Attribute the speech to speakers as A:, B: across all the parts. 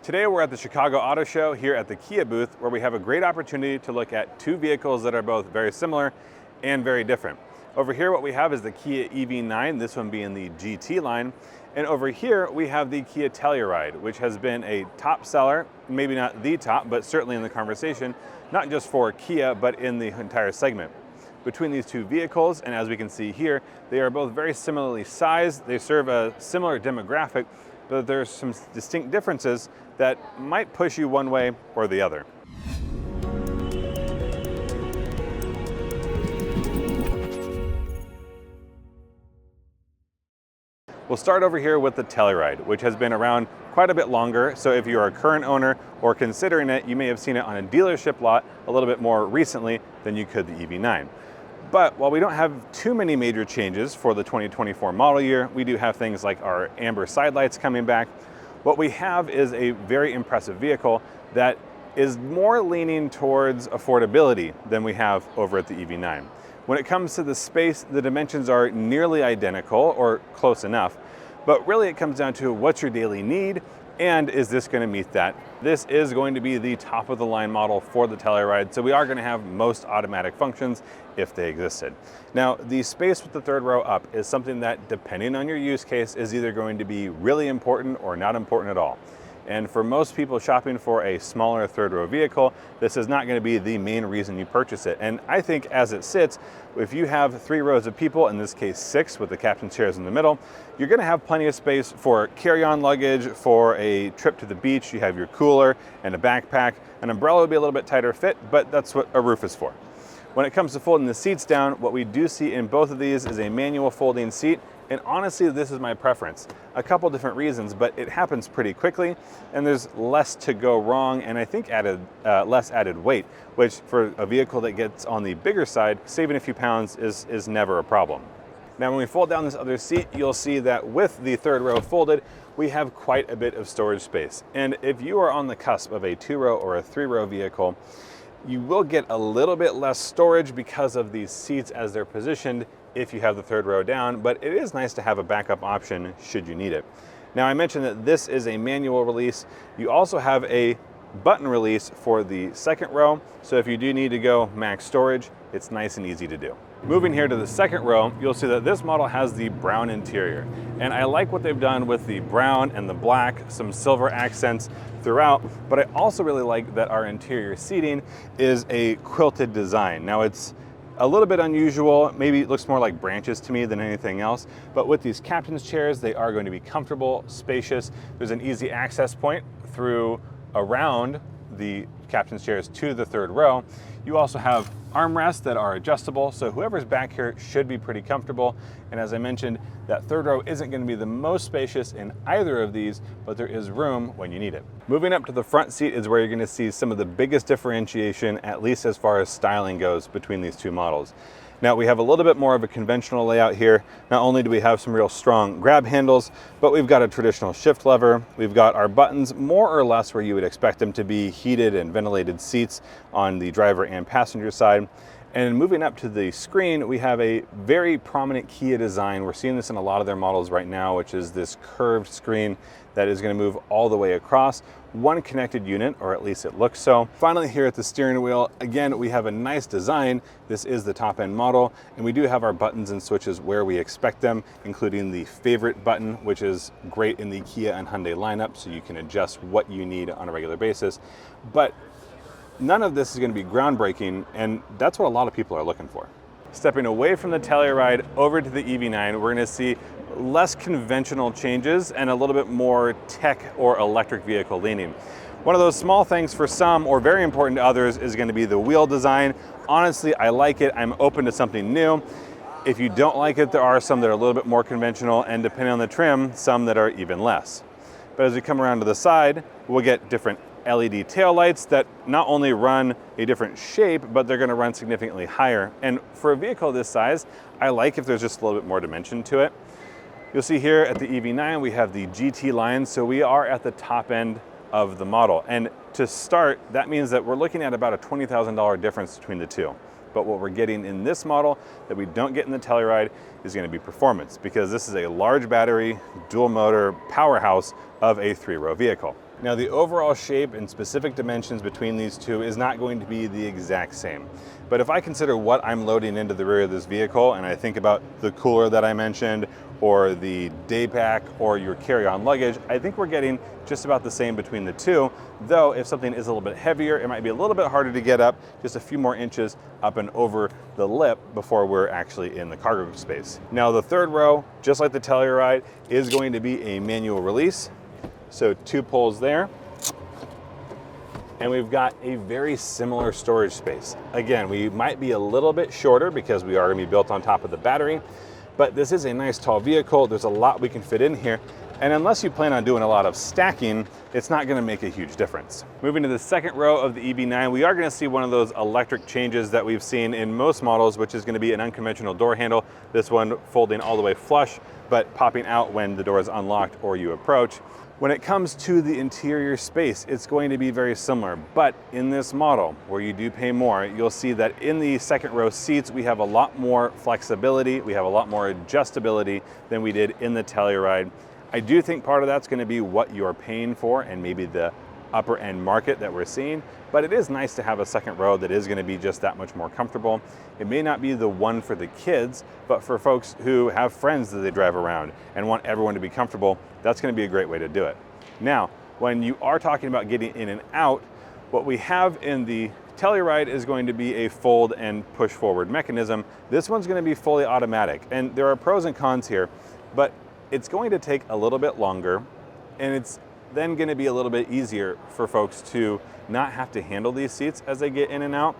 A: Today we're at the Chicago Auto Show here at the Kia booth, where we have a great opportunity to look at two vehicles that are both very similar and very different. Over here what we have is the Kia EV9, this one being the GT line, and over here we have the Kia Telluride, which has been a top seller, maybe not the top, but certainly in the conversation, not just for Kia, but in the entire segment. Between these two vehicles, and as we can see here, they are both very similarly sized, they serve a similar demographic, but there's some distinct differences that might push you one way or the other. We'll start over here with the Telluride, which has been around quite a bit longer. So if you're a current owner or considering it, you may have seen it on a dealership lot a little bit more recently than you could the EV9. But while we don't have too many major changes for the 2024 model year, we do have things like our amber side lights coming back. What we have is a very impressive vehicle that is more leaning towards affordability than we have over at the EV9. When it comes to the space, the dimensions are nearly identical or close enough, but really it comes down to what's your daily need and is this going to meet that? This is going to be the top of the line model for the Telluride, so we are going to have most automatic functions if they existed. Now, the space with the third row up is something that, depending on your use case, is either going to be really important or not important at all. And for most people shopping for a smaller third row vehicle, this is not going to be the main reason you purchase it. And I think as it sits, if you have 3 rows of people, in this case 6 with the captain's chairs in the middle, you're going to have plenty of space for carry-on luggage, for a trip to the beach. You have your cooler and a backpack. An umbrella would be a little bit tighter fit, but that's what a roof is for. When it comes to folding the seats down, what we do see in both of these is a manual folding seat. And honestly, this is my preference. A couple different reasons, but it happens pretty quickly and there's less to go wrong, and I think less added weight, which for a vehicle that gets on the bigger side, saving a few pounds is never a problem. Now when we fold down this other seat, you'll see that with the third row folded, we have quite a bit of storage space. And if you are on the cusp of a 2-row or a 3-row vehicle, you will get a little bit less storage because of these seats as they're positioned if you have the third row down, but it is nice to have a backup option should you need it. Now I mentioned that this is a manual release. You also have a button release for the second row, so if you do need to go max storage, it's nice and easy to do. Moving here to the second row, you'll see that this model has the brown interior. And I like what they've done with the brown and the black, some silver accents throughout, but I also really like that our interior seating is a quilted design. Now it's a little bit unusual, maybe it looks more like branches to me than anything else, but with these captain's chairs, they are going to be comfortable, spacious. There's an easy access point through around the captain's chairs to the third row. You also have armrests that are adjustable, so whoever's back here should be pretty comfortable. And as I mentioned, that third row isn't going to be the most spacious in either of these, but there is room when you need it. Moving up to the front seat is where you're going to see some of the biggest differentiation, at least as far as styling goes, between these two models. Now we have a little bit more of a conventional layout here. Not only do we have some real strong grab handles, but we've got a traditional shift lever. We've got our buttons more or less where you would expect them to be, heated and ventilated seats on the driver and passenger side. And moving up to the screen, we have a very prominent Kia design. We're seeing this in a lot of their models right now, which is this curved screen that is going to move all the way across. One connected unit, or at least it looks so. Finally, here at the steering wheel, again, we have a nice design. This is the top end model, and we do have our buttons and switches where we expect them, including the favorite button, which is great in the Kia and Hyundai lineup, so you can adjust what you need on a regular basis. But none of this is going to be groundbreaking, and that's what a lot of people are looking for. Stepping away from the Telluride over to the EV9, we're going to see less conventional changes and a little bit more tech or electric vehicle leaning. One of those small things for some, or very important to others, is going to be the wheel design. Honestly, I like it. I'm open to something new. If you don't like it, there are some that are a little bit more conventional, and depending on the trim, some that are even less. But as we come around to the side, we'll get different LED taillights that not only run a different shape, but they're going to run significantly higher. And for a vehicle this size, I like if there's just a little bit more dimension to it. You'll see here at the EV9, we have the GT line, so we are at the top end of the model. And to start, that means that we're looking at about a $20,000 difference between the two. But what we're getting in this model that we don't get in the Telluride is going to be performance, because this is a large battery, dual motor powerhouse of a 3-row vehicle. Now, the overall shape and specific dimensions between these two is not going to be the exact same. But if I consider what I'm loading into the rear of this vehicle, and I think about the cooler that I mentioned, or the day pack, or your carry-on luggage, I think we're getting just about the same between the two, though if something is a little bit heavier, it might be a little bit harder to get up, just a few more inches up and over the lip before we're actually in the cargo space. Now, the third row, just like the Telluride, is going to be a manual release. So 2 pulls there. And we've got a very similar storage space. Again, we might be a little bit shorter because we are going to be built on top of the battery, but this is a nice tall vehicle. There's a lot we can fit in here. And unless you plan on doing a lot of stacking, it's not going to make a huge difference. Moving to the second row of the EV9, we are going to see one of those electric changes that we've seen in most models, which is going to be an unconventional door handle. This one folding all the way flush, but popping out when the door is unlocked or you approach. When it comes to the interior space, it's going to be very similar, but in this model, where you do pay more, you'll see that in the second row seats, we have a lot more flexibility, we have a lot more adjustability than we did in the Telluride. I do think part of that's going to be what you're paying for and maybe the upper end market that we're seeing, but it is nice to have a second row that is going to be just that much more comfortable. It may not be the one for the kids, but for folks who have friends that they drive around and want everyone to be comfortable, that's going to be a great way to do it. Now, when you are talking about getting in and out, what we have in the Telluride is going to be a fold and push forward mechanism. This one's going to be fully automatic, and there are pros and cons here, but it's going to take a little bit longer, and it's then going to be a little bit easier for folks to not have to handle these seats as they get in and out.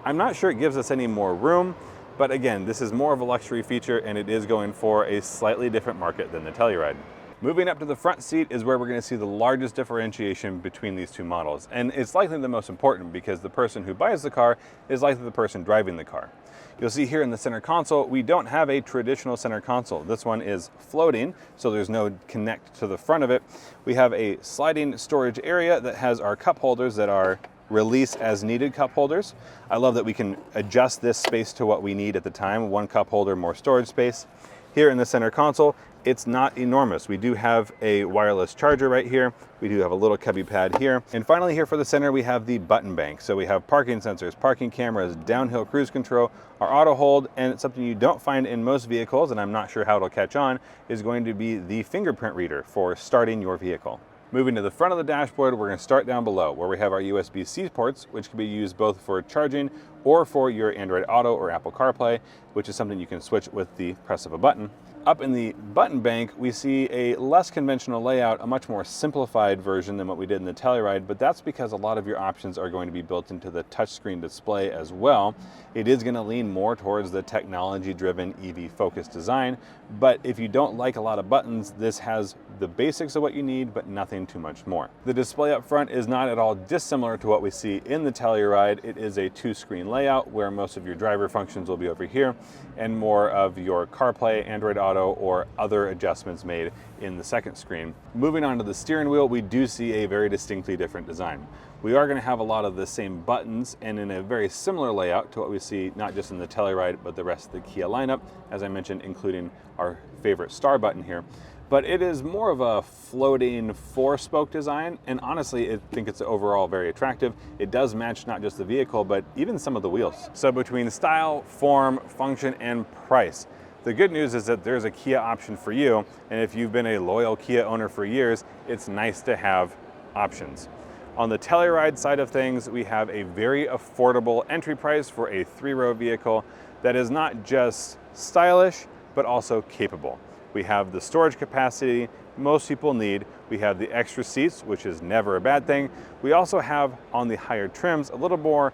A: I'm not sure it gives us any more room, but again, this is more of a luxury feature and it is going for a slightly different market than the Telluride. Moving up to the front seat is where we're going to see the largest differentiation between these two models. And it's likely the most important because the person who buys the car is likely the person driving the car. You'll see here in the center console, we don't have a traditional center console. This one is floating, so there's no connect to the front of it. We have a sliding storage area that has our cup holders that are release as needed cup holders. I love that we can adjust this space to what we need at the time. 1 cup holder, more storage space. Here in the center console, it's not enormous. We do have a wireless charger right here. We do have a little cubby pad here. And finally here for the center, we have the button bank. So we have parking sensors, parking cameras, downhill cruise control, our auto hold, and it's something you don't find in most vehicles, and I'm not sure how it'll catch on, is going to be the fingerprint reader for starting your vehicle. Moving to the front of the dashboard, we're going to start down below where we have our USB-C ports, which can be used both for charging or for your Android Auto or Apple CarPlay, which is something you can switch with the press of a button. Up in the button bank, we see a less conventional layout, a much more simplified version than what we did in the Telluride, but that's because a lot of your options are going to be built into the touchscreen display as well. It is going to lean more towards the technology-driven EV-focused design, but if you don't like a lot of buttons, this has the basics of what you need, but nothing too much more. The display up front is not at all dissimilar to what we see in the Telluride. It is a 2-screen layout where most of your driver functions will be over here and more of your CarPlay, Android Auto, or other adjustments made in the second screen. Moving on to the steering wheel, we do see a very distinctly different design. We are going to have a lot of the same buttons and in a very similar layout to what we see not just in the Telluride, but the rest of the Kia lineup, as I mentioned, including our favorite star button here. But it is more of a floating 4-spoke design, and honestly, I think it's overall very attractive. It does match not just the vehicle, but even some of the wheels. So between style, form, function, and price, the good news is that there's a Kia option for you, and if you've been a loyal Kia owner for years, it's nice to have options. On the Telluride side of things, we have a very affordable entry price for a 3-row vehicle that is not just stylish, but also capable. We have the storage capacity most people need. We have the extra seats, which is never a bad thing. We also have on the higher trims a little more,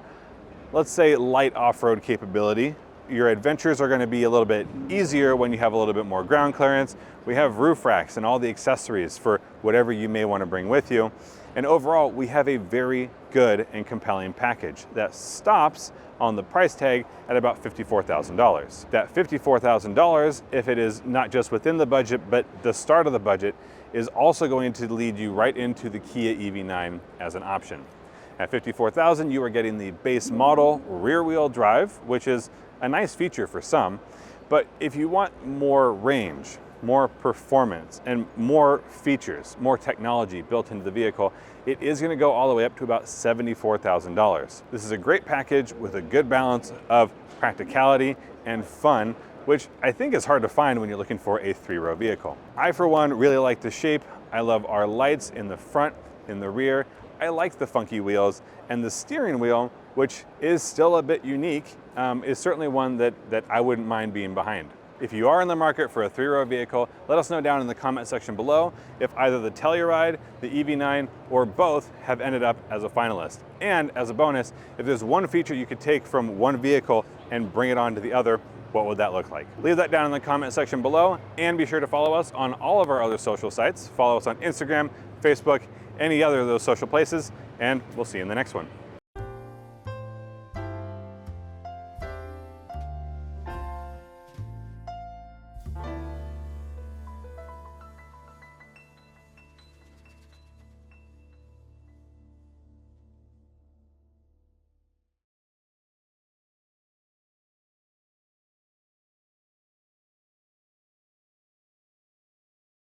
A: let's say, light off-road capability. Your adventures are going to be a little bit easier when you have a little bit more ground clearance. We have roof racks and all the accessories for whatever you may want to bring with you. And overall, we have a very good and compelling package that stops on the price tag at about $54,000. That $54,000, if it is not just within the budget, but the start of the budget, is also going to lead you right into the Kia EV9 as an option. At $54,000, you are getting the base model rear-wheel drive, which is a nice feature for some, but if you want more range, more performance, and more features, more technology built into the vehicle, it is going to go all the way up to about $74,000. This is a great package with a good balance of practicality and fun, which I think is hard to find when you're looking for a three-row vehicle. I, for one, really like the shape. I love our lights in the front, in the rear. I like the funky wheels, and the steering wheel, which is still a bit unique, is certainly one that I wouldn't mind being behind. If you are in the market for a three-row vehicle, let us know down in the comment section below if either the Telluride, the EV9, or both have ended up as a finalist. And as a bonus, if there's one feature you could take from one vehicle and bring it on to the other, what would that look like? Leave that down in the comment section below, and be sure to follow us on all of our other social sites. Follow us on Instagram, Facebook, any other of those social places, and we'll see you in the next one.